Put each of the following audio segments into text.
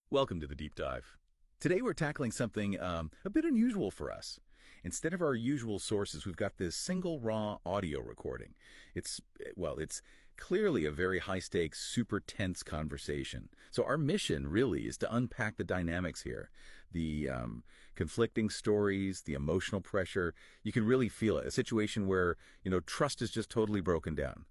Welcome to the Deep Dive. Today we're tackling something a bit unusual for us. Instead of our usual sources, we've got this single raw audio recording. It's clearly a very high-stakes, super tense conversation. So our mission really is to unpack the dynamics here. The conflicting stories, the emotional pressure. You can really feel it. A situation where, trust is just totally broken down.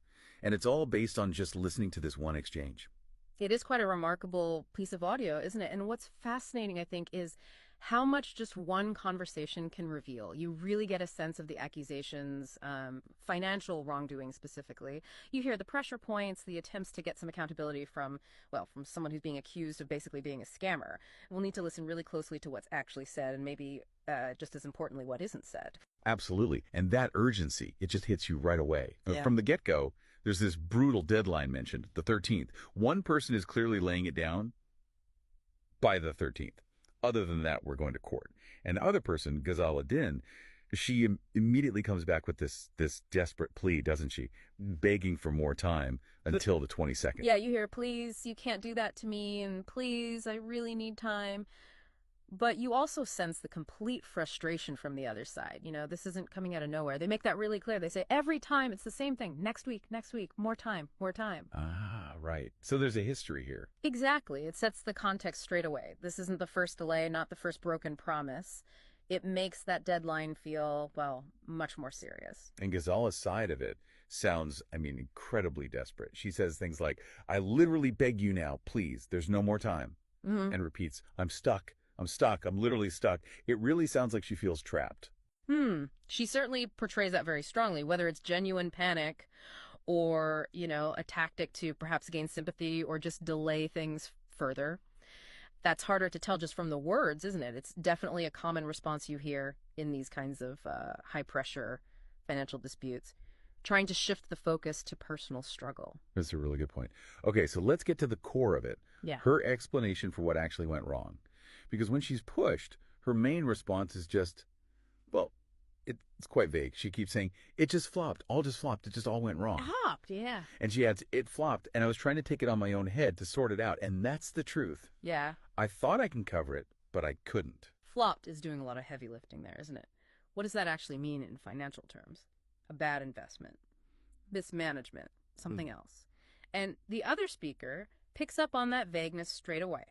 And it's all based on just listening to this one exchange. It is quite a remarkable piece of audio, isn't it? And what's fascinating, I think, is how much just one conversation can reveal. You really get a sense of the accusations, financial wrongdoing specifically. You hear the pressure points, the attempts to get some accountability from someone who's being accused of basically being a scammer. We'll need to listen really closely to what's actually said and maybe just as importantly, what isn't said. Absolutely. And that urgency, it just hits you right away. Yeah. From the get-go, there's this brutal deadline mentioned, the 13th. One person is clearly laying it down by the 13th. Other than that, we're going to court. And the other person, Ghazala Din, she immediately comes back with this desperate plea, doesn't she? Begging for more time until the 22nd. Yeah, you hear, please, you can't do that to me, and please, I really need time. But you also sense the complete frustration from the other side. This isn't coming out of nowhere. They make that really clear. They say every time it's the same thing. Next week, more time, more time. Ah, right. So there's a history here. Exactly. It sets the context straight away. This isn't the first delay, not the first broken promise. It makes that deadline feel, much more serious. And Ghazala's side of it sounds, incredibly desperate. She says things like, I literally beg you now, please, there's no more time. Mm-hmm. And repeats, I'm stuck. I'm literally stuck. It really sounds like she feels trapped. She certainly portrays that very strongly, whether it's genuine panic or, a tactic to perhaps gain sympathy or just delay things further. That's harder to tell just from the words, isn't it? It's definitely a common response you hear in these kinds of high-pressure financial disputes, trying to shift the focus to personal struggle. That's a really good point. Okay, so let's get to the core of it. Yeah. Her explanation for what actually went wrong. Because when she's pushed, her main response is just, it's quite vague. She keeps saying, it just flopped. All just flopped. It just all went wrong. Flopped, yeah. And she adds, it flopped, and I was trying to take it on my own head to sort it out, and that's the truth. Yeah. I thought I can cover it, but I couldn't. Flopped is doing a lot of heavy lifting there, isn't it? What does that actually mean in financial terms? A bad investment, mismanagement, something else. And the other speaker picks up on that vagueness straight away.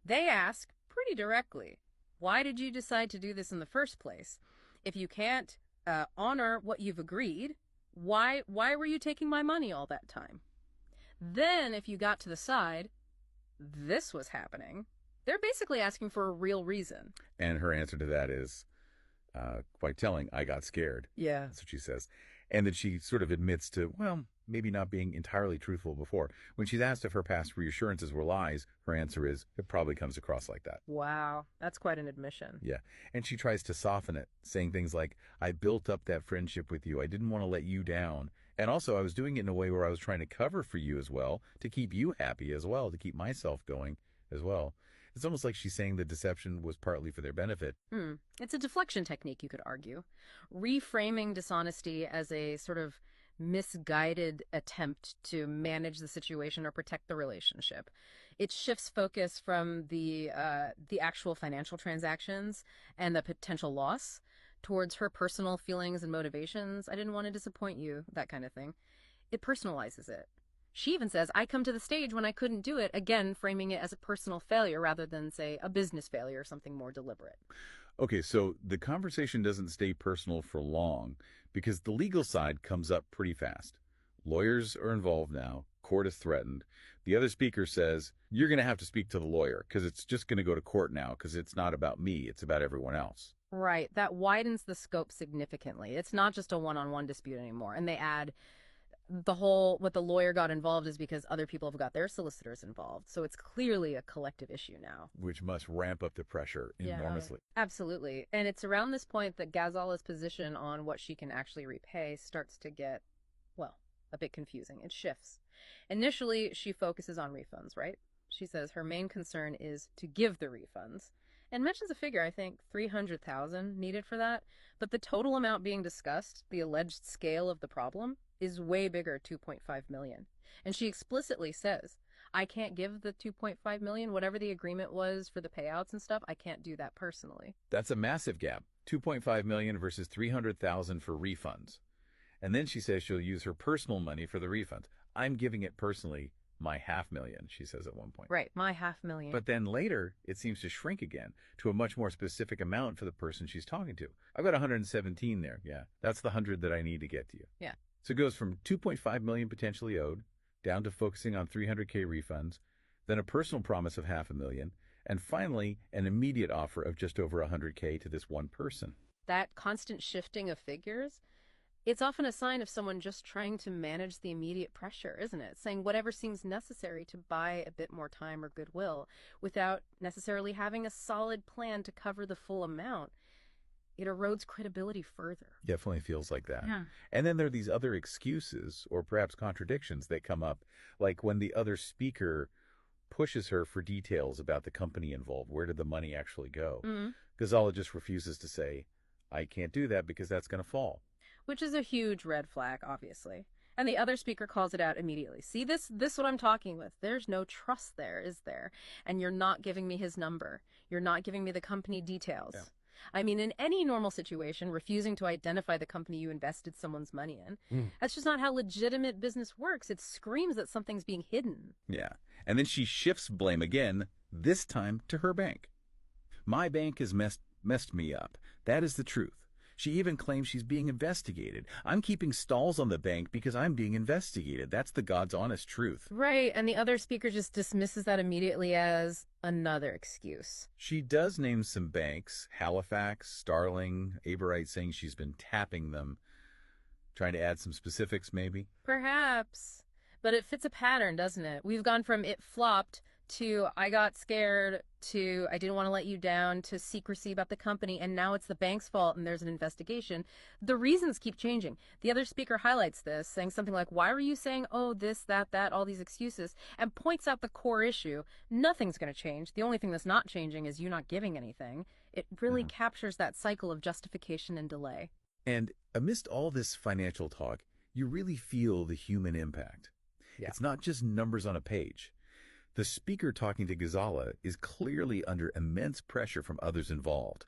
They ask pretty directly, why did you decide to do this in the first place? If you can't honor what you've agreed, why were you taking my money all that time? Then if you got to the side, this was happening. They're basically asking for a real reason. And her answer to that is quite telling. I got scared. Yeah. That's what she says. And that she sort of admits to, maybe not being entirely truthful before. When she's asked if her past reassurances were lies, her answer is, it probably comes across like that. Wow. That's quite an admission. Yeah. And she tries to soften it, saying things like, I built up that friendship with you. I didn't want to let you down. And also, I was doing it in a way where I was trying to cover for you as well, to keep you happy as well, to keep myself going as well. It's almost like she's saying the deception was partly for their benefit. It's a deflection technique, you could argue. Reframing dishonesty as a sort of misguided attempt to manage the situation or protect the relationship. It shifts focus from the actual financial transactions and the potential loss towards her personal feelings and motivations. I didn't want to disappoint you, that kind of thing. It personalizes it. She even says, I come to the stage when I couldn't do it, again, framing it as a personal failure rather than, say, a business failure or something more deliberate. Okay, so the conversation doesn't stay personal for long because the legal side comes up pretty fast. Lawyers are involved now. Court is threatened. The other speaker says, you're going to have to speak to the lawyer because it's just going to go to court now because it's not about me. It's about everyone else. Right. That widens the scope significantly. It's not just a one-on-one dispute anymore. And they add what the lawyer got involved is because other people have got their solicitors involved. So it's clearly a collective issue now. Which must ramp up the pressure enormously. Absolutely. And it's around this point that Ghazala's position on what she can actually repay starts to get, a bit confusing. It shifts. Initially, she focuses on refunds, right? She says her main concern is to give the refunds and mentions a figure, I think, $300,000 needed for that. But the total amount being discussed, the alleged scale of the problem, is way bigger, $2.5 million. And she explicitly says, I can't give the 2.5 million, whatever the agreement was for the payouts and stuff. I can't do that personally. That's a massive gap. 2.5 million versus 300,000 for refunds. And then she says she'll use her personal money for the refunds. I'm giving it personally my $500,000, she says at one point. Right, my $500,000. But then later, it seems to shrink again to a much more specific amount for the person she's talking to. I've got 117 there. Yeah, that's the 100 that I need to get to you. Yeah. So it goes from 2.5 million potentially owed down to focusing on 300K refunds, then a personal promise of $500,000, and finally an immediate offer of just over 100K to this one person. That constant shifting of figures, it's often a sign of someone just trying to manage the immediate pressure, isn't it? Saying whatever seems necessary to buy a bit more time or goodwill without necessarily having a solid plan to cover the full amount. It erodes credibility further. Definitely feels like that. Yeah. And then there are these other excuses or perhaps contradictions that come up, like when the other speaker pushes her for details about the company involved. Where did the money actually go? Mm-hmm. Ghazala just refuses to say, I can't do that because that's going to fall. Which is a huge red flag, obviously. And the other speaker calls it out immediately. See, this what I'm talking with. There's no trust there, is there? And you're not giving me his number. You're not giving me the company details. Yeah. I mean, in any normal situation, refusing to identify the company you invested someone's money in, that's just not how legitimate business works. It screams that something's being hidden. Yeah. And then she shifts blame again, this time to her bank. My bank has messed me up. That is the truth. She even claims she's being investigated. I'm keeping stalls on the bank because I'm being investigated. That's the God's honest truth. Right, and the other speaker just dismisses that immediately as another excuse. She does name some banks, Halifax, Starling, Aberite, saying she's been tapping them. Trying to add some specifics, maybe? Perhaps. But it fits a pattern, doesn't it? We've gone from it flopped to I got scared to I didn't want to let you down to secrecy about the company, and now it's the bank's fault and there's an investigation. The reasons keep changing. The other speaker highlights this, saying something like, why were you saying, oh, this, that, all these excuses, and points out the core issue. Nothing's going to change. The only thing that's not changing is you not giving anything. It really captures that cycle of justification and delay. And amidst all this financial talk, you really feel the human impact. Yeah. It's not just numbers on a page. The speaker talking to Ghazala is clearly under immense pressure from others involved.